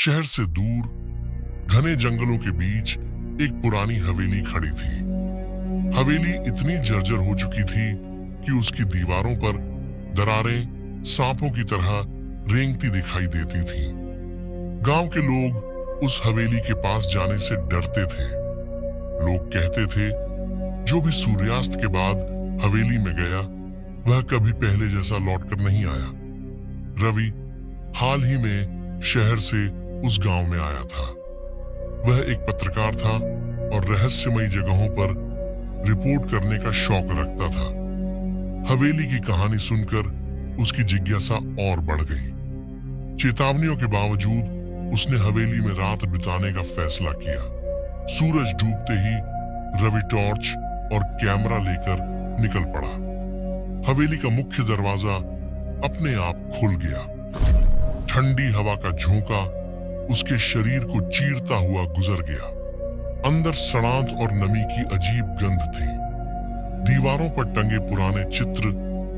शहर से दूर घने जंगलों के बीच एक पुरानी हवेली खड़ी थी। हवेली इतनी जर्जर हो चुकी थी कि उसकी दीवारों पर दरारें सांपों की तरह रेंगती दिखाई देती थी। गांव के लोग उस हवेली के पास जाने से डरते थे। लोग कहते थे, जो भी सूर्यास्त के बाद हवेली में गया वह कभी पहले जैसा लौटकर नहीं आया। रवि हाल ही में शहर से उस गांव में आया था। वह एक पत्रकार था और रहस्यमयी जगहों पर रिपोर्ट करने का शौक रखता था। हवेली की कहानी सुनकर उसकी जिज्ञासा और बढ़ गई। चेतावनियों के बावजूद उसने हवेली में रात बिताने का फैसला किया। सूरज डूबते ही रवि टॉर्च और कैमरा लेकर निकल पड़ा। हवेली का मुख्य दरवाजा अपने आप खुल गया। ठंडी हवा का झोंका उसके शरीर को चीरता हुआ गुजर गया। अंदर सड़ांत और नमी की अजीब गंध थी। दीवारों पर टंगे पुराने चित्र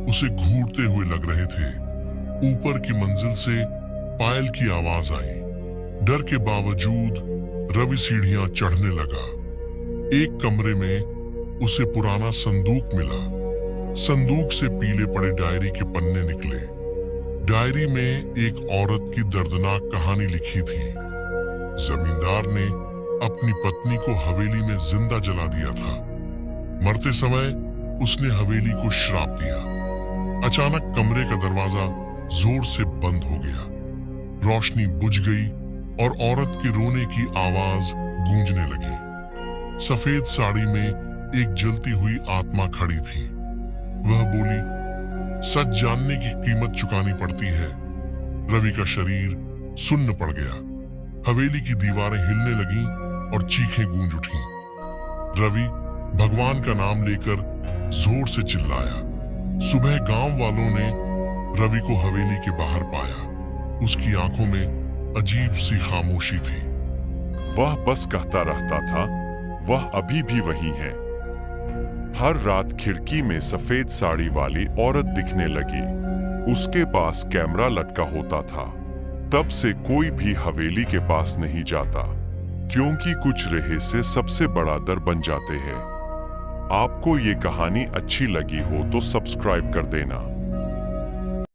उसे घूरते हुए लग रहे थे। ऊपर की मंजिल से पायल की आवाज आई। डर के बावजूद रवि सीढ़ियां चढ़ने लगा। एक कमरे में उसे पुराना संदूक मिला। संदूक से पीले पड़े डायरी के पन्ने निकले। डायरी में एक औरत की दर्दनाक कहानी लिखी थी। जमींदार ने अपनी पत्नी को हवेली में जिंदा जला दिया था। मरते समय उसने हवेली को श्राप दिया। अचानक कमरे का दरवाजा जोर से बंद हो गया। रोशनी बुझ गई और औरत के रोने की आवाज गूंजने लगी। सफेद साड़ी में एक जलती हुई आत्मा खड़ी थी। वह बोली, सच जानने की कीमत चुकानी पड़ती है। रवि का शरीर सुन्न पड़ गया। हवेली की दीवारें हिलने लगीं और चीखें गूंज उठी। रवि भगवान का नाम लेकर जोर से चिल्लाया। सुबह गांव वालों ने रवि को हवेली के बाहर पाया। उसकी आंखों में अजीब सी खामोशी थी। वह बस कहता रहता था, वह अभी भी वही है। हर रात खिड़की में सफेद साड़ी वाली औरत दिखने लगी। उसके पास कैमरा लटका होता था। तब से कोई भी हवेली के पास नहीं जाता, क्योंकि कुछ रहस्य सबसे बड़ा डर बन जाते हैं। आपको ये कहानी अच्छी लगी हो तो सब्सक्राइब कर देना।